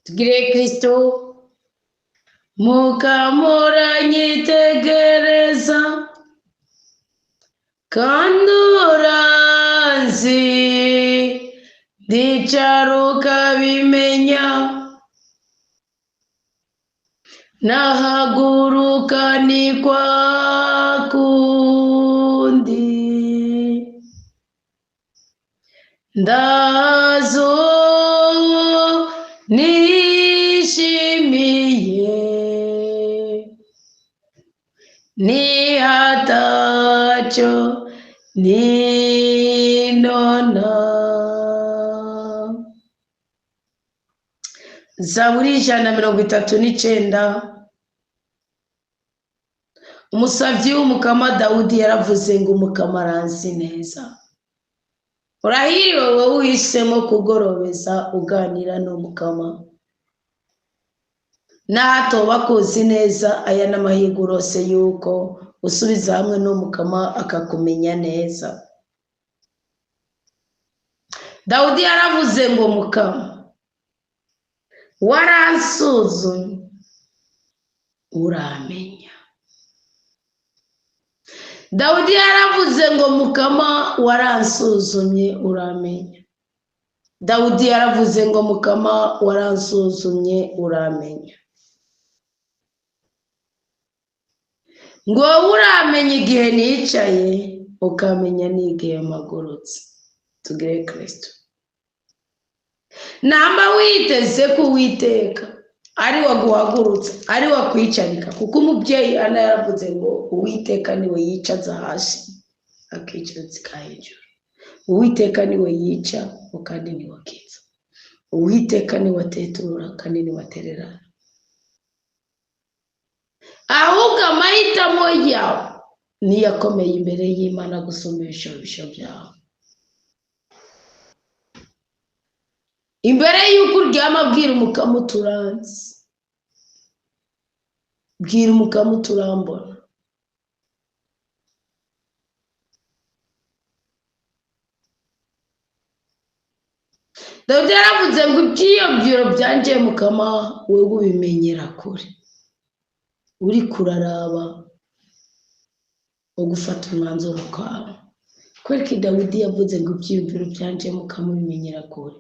tugire Kristo mukamuranyitegereza kandi uranzi ndicaruka bimenya nahaguruka ni kwa kundi ndazo nishimiye ni hatacho ninona. Zaburi 139. Umusavyi w'umukama Dawudi yaravuze ngo umukama aranzi neza. Urahiriwe wowe uhisemo kugorobeza uganira n'umukama. Natoba kuzi neza aya n'amahirwe urose yuko usubiza hamwe n'umukama akakumenya neza. Dawudi yaravuze ngo mukama waransuzumye uramenya. Dawudi yaravuze ngo mukama waransuzumye uramenya. Dawudi yaravuze ngo mukama waransuzumye uramenya. Ngo uramenya igihe nicaye ukamenya n'igihe mpagurutse. Tugire Kristo. Namba witeze ko Uwiteka ari waguhagurutsa ari wakwicarika, kuko umubyeyi Ana yaravuze ngo Uwiteka niwe yicaza hasi akicaza hejuru. Uwiteka niwe yica kandi niwe akiza. Uwiteka niwe ateturura kandi niwe atererana. Ahubwo amahitamo yawe niyo akomeye imbere y'Imana gusumba ibishobisho byawe. Imbere y'uko uryama bwira umukama uturanzi, bwira umukama uturambona. Dawidi yaravuze ngo ibyiyumviro byanje mukama wewe ubimenyera kure, uri kuraraba ugufata umwanzuro kwawe. Kwereka Dawidi yavuze ngo ibyiyumviro byanje mukama ubimenyera kure,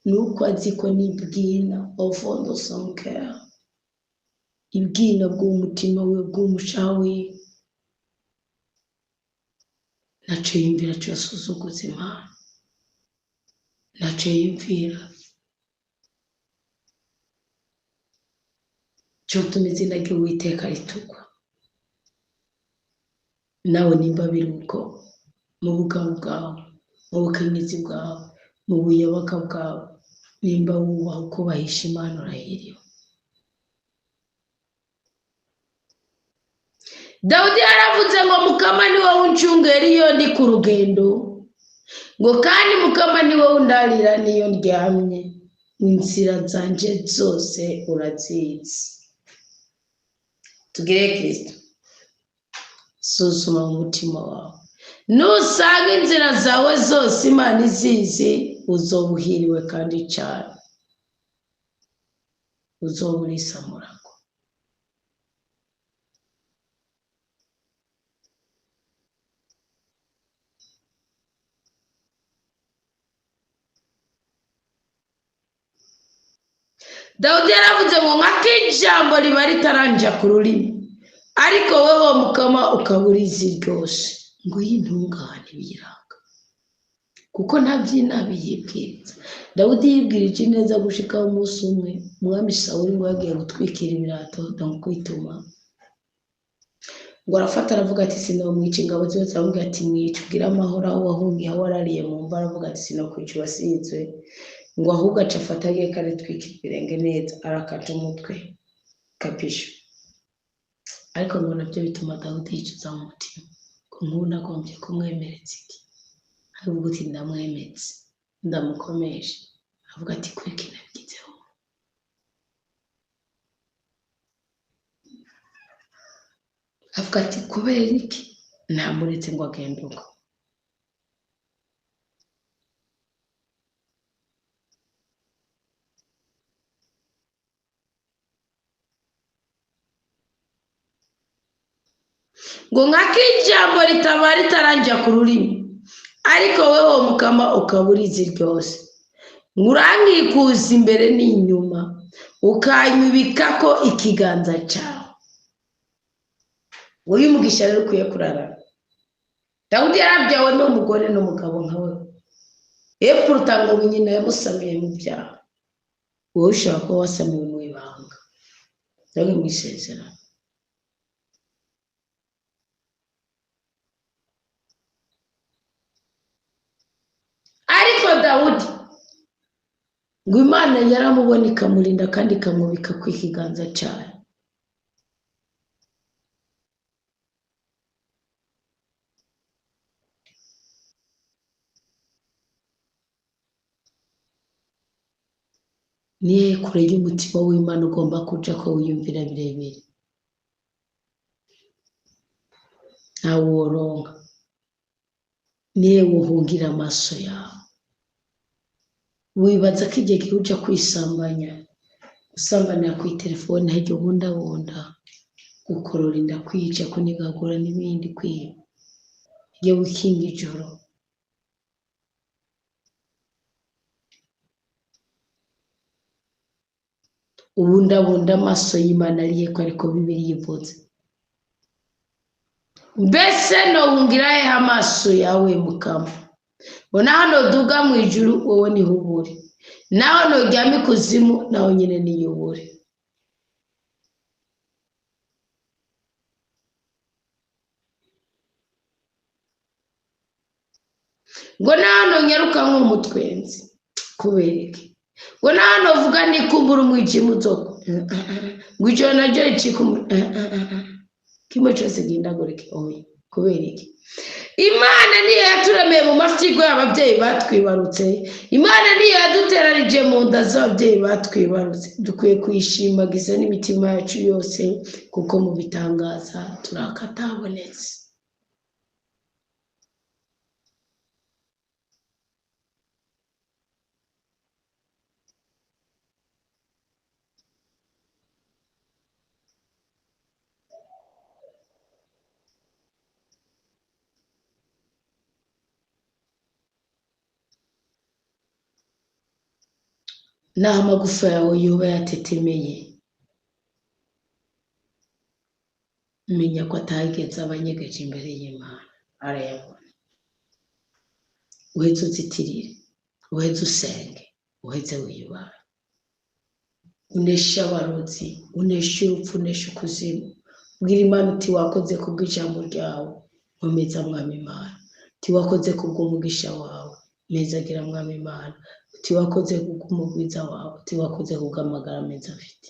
nuko azi ko nibwina au fond de son cœur, ibwina bw'umutima we bw'umushawi naco yumvira cyose usuguza Imana, naco yumvira cyotuma izina ry'Uwiteka ritukwa. Nawe nimba biruko mu bugabo bwawe, mu bukenyezi bwawe, mu buyoboka bwawe, nimba wubaha kubahisha Imana urahiriwe. Dawidi yaravuze ngo mukama ni wowe uncungera iyo ndi ku rugendo, ngo kandi mukama ni wowe undarira niyo ndyamye, inzira zanje zose urazizi. Tugire Kristo. Suzuma umutima wawe, nusanga inzira zawe zose Imana izizi uzobuhiriwe kandi cyane, uzoburisamurako. Dawidi yaravuze ngo nk'akijambo riba ritaranja ku rurimi, ariko wowe mukama ukaburizi ryose, ngo y'intungane biranga kuko nta by'inabi yibwiriza. Dawidi yibwirije neza gushikaho umunsi umwe umwami Sawuli ngo yagiye gutwikira ibirato ndamukwituma, ngo arafata aravuga ati sinomwica. Ingabo ziwe ziramubwira ati mwica, ubwira amahoro aho wahungiye aho warariye mu mva. Aravuga ati sinokwica uwasizwe, ngo ahubwo aca afata agiye karitwikira ibirenge neza arakaca umutwe kapisha. Ariko ngo nabyo bituma Dawidi yicuza mu mutima ko nk'ubu nagombye kumwemereza iki, ahubwo uti ndamwemetse ndamukomeje. Avuga ati kwiki nabyizeho. Avuga ati kubera iki ntamuretse ngo agende uko. ngo nk'akijambo ritaba ritaranja ku rurimi ariko wewe Mukama ukaburizi ryose ngurankikuza imbere n'inyuma ukanyubika ko ikiganza cyawe. Uyu mugisha rero ukwiye kurara. Dawudi yarabyawe n'umugore n'umugabo nkawe. Epfo urutanga nyina yamusamiye mu byaha. Wowe ushaka ko wasamiwe mu ibanga. Dawudi mu isezerano. Ariko Dawudi ngo Imana yaramubona ikamurinda kandi ikamubika ku ikiganza cyayo. Niye kure y'umutima w'Imana ugomba kuja ko wiyumvira birebire. Ntawe woronka. Niye wuhungira amaso yawe. Wibaza ko igihe uja kwisambanya usambanira ku telefone hajya ubundabunda gukorora inda kwica kunigagura n'ibindi kwiba iyo wikinga ijoro. Ubundabunda amaso y'Imana ariye ko ariko Bibiliya ivuze. Mbese no wungirahe amaso yawe Mukama? Bona hano duga mu ijuru wowe ni hubure. Naho no ryame kuzimu naho nyine ni yubure. Ngo nano nyaruka nk'umutwenzi kubereke. Ngo nano vuga nikumbura umwijima uzoko. Ngo icyo naryo ikikumura. Kimwe cyose gindagurike oya kubereke. Imana niyo yaturemeye mu mafyigo y'ababyeyi batwibarutse. Imana niyo yaduteranije mu nda z'ababyeyi batwibarutse. Dukwiye kuyishimagiza n'imitima yacu yose kuko mu bitangaza turakatabonetse. Naho amagufa yawe yoba yatetemeye, menya ko atageze abanyegeje imbere y'Imana arayabona. Uheze uzitirire, uheze usenge, uheze wiyubahe. Uneshe abarozi, uneshe urupfu, uneshe ukuzimu. Bwira Imana uti wakoze kubw'ijambo ryawe, nkomeza Mwami Imana. Uti wakoze kubw'umugisha wawe, mezagira Mwami Imana. Uti wakoze kubw'umugwiza wawe, uti wakoze kubw'amagara meza afite.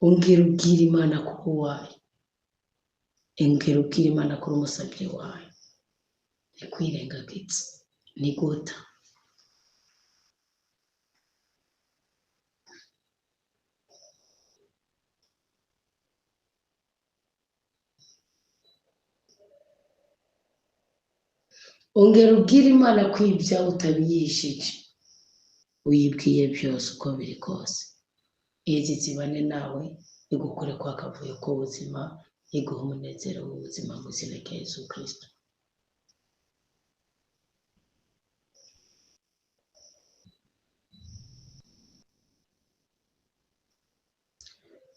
Ongera ubwira Imana kuba uwayo. Ongera ubwira Imana kuri umusabyi wayo. Nikwirengagiza, niguta. Ongera ubwira Imana ko ibyawe utabiyishije. Uyibwiye byose uko biri kose. Izi zibane nawe, igukure kwa kavuyo k'ubuzima, iguha umunezero w'ubuzima mu izina rya Yesu Kristo.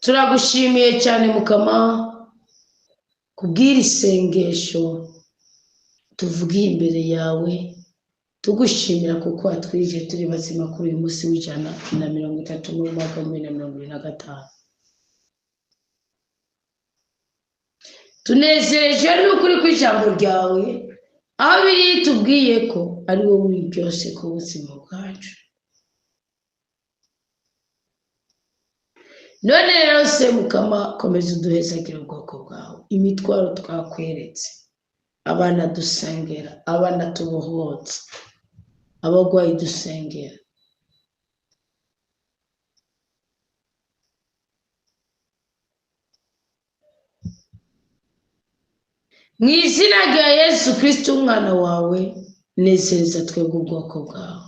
Turagushimiye cyane Mukama kubwira isengesho tuvugiye imbere yawe, tugushimira kuko watwije turi bazima kuri uyu munsi w'130 mu mwaka wa 2025. Tunezereje n'ukuri kw'ijambo ryawe, aho biri tubwiye ko ari wowe uri byose ku buzima bwacu. None rero se Mukama komeza uduhezagire ubwoko bwawe, imitwaro twakweretse, abana dusengera, abana tubohotse, abagwayi dusengera. Mu izina rya Yesu Kristo umwana wawe, nezereza twebwe ubwoko bwawe.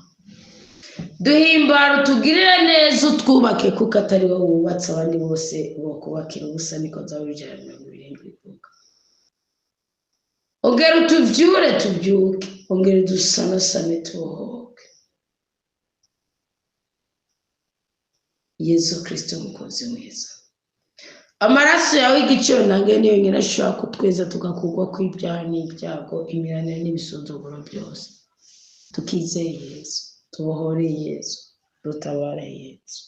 duhimbara utugirire neza utwubake kuko atari wowe wubatse abandi bose bo kubakira ubusa niko Zaburi 127 ivuga. Ongera utuvyure tubyuke, ongera udusanasane tubohoke. Yesu Kristo mukozi mwiza, amaraso yawe igiciro ntange niyo nyine ashobora kutweza tugakurwa kw'ibyaha n'ibyago, imiranire n'ibisuzuguro byose. Tukizeye Yesu, tubohore Yesu, dutabare Yesu.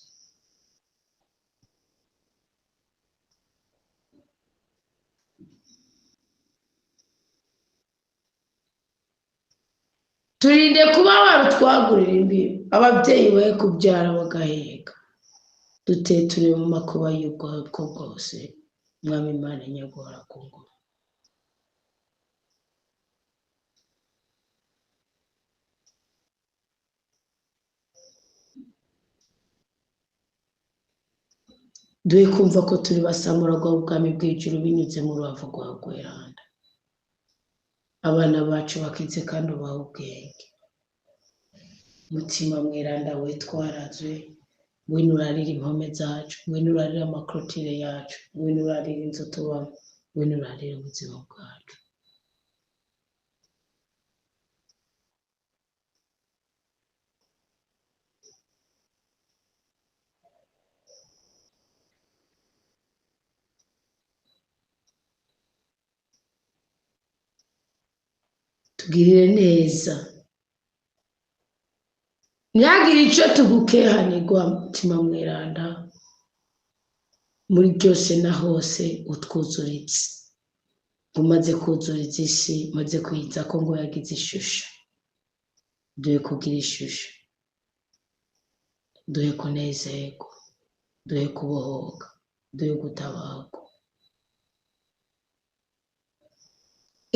Turinde kuba barutwagurira imbibi, ababyeyi bahe kubyara bagaheka. Duteture mu makuba y'ubwoko bwose, Mwami Imana nyagora ku ngoma. Duhe kumva ko turi basamuragwa ubwami bw'ijuru binyuze mu rubavu rwa Rweranda. Abana bacu bakize kandi ubaha ubwenge. Mutima mweranda we twarazwe, ngwino urarira impome zacu, ngwino urarira amakorotire yacu, ngwino urarira inzu tubamo, ngwino urarira ubuzima bwacu. Tugirire neza, ntihagire icyo tugukehanirwa. Mutima mweranda, muri byose na hose utwuzuritse. Umaze kuzuriza isi, maze kwiza ko ngo yagize ishusho. Duhe kugira ishusho, duhe kunezerwa, duhe kubohoka, duhe gutabarwa.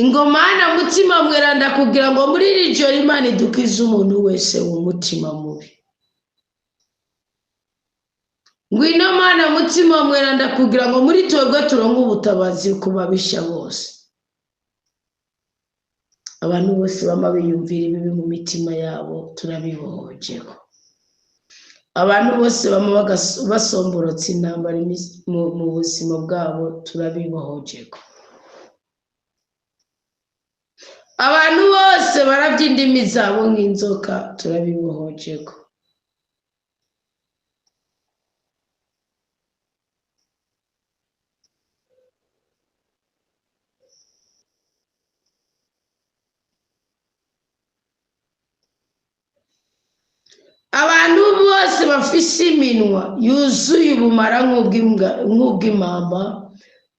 Ingomana mutima mweranda kugira ngo muri iri joro Imana idukize umuntu wese w'umutima mubi. Ngwino Mana mutima mweranda kugira ngo muri twebwe turonke ubutabazi ku babisha bose. Abantu bose bama biyumvira ibibi mu mitima yabo turabibohojeko. Abantu bose bama basomborotse intambara mu buzima bwabo turabibohojeko. Abantu bose baravya indimi zabo nk'inzoka turabibohojeko. Abantu bose bafise iminwa yuzuye ubumara nk'ubw'imamba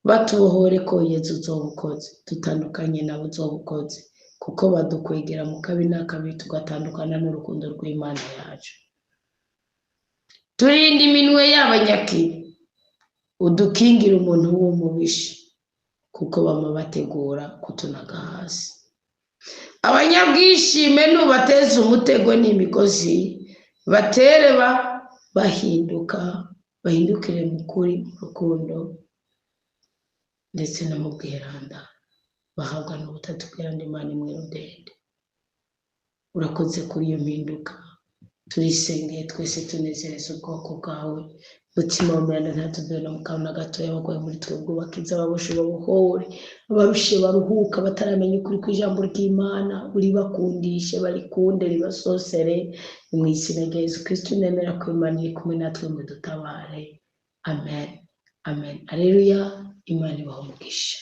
batubohore ko Yesu uzobukoze, dutandukanye nabo uzobukoze, kuko badukwegera mu kabi n'akabi tugatandukana n'urukundo rw'Imana yacu. Turinde iminwe y'abanyakibi, udukingire umuntu w'umubishi, kuko bama bategura kutunaga hasi. Abanyabwishime nubateze umutego n'imigozi, batere bahindukire mu kuri, mu rukundo ndetse no mu bweranda, bahabwa n'ubutatu bw'iranda Imana imwe rudende. Urakoze kuri iyo mpinduka, turisengeye twese tunezereza ubwoko bwawe. Mutima w'Imana ntatuduhe no mu kanwa gatoya, abagwaye muri twebwe bakiza, ababoshe babohore, abarushe baruhuka, bataramenya ukuri kw'ijambo ry'Imana uribakundishe, barikunde ribasosere. Mu izina rya Yesu Kristo nemera ko Imana iri kumwe natwe ngo dutabare. Amen, amen, aleluya. Imana ibahe umugisha.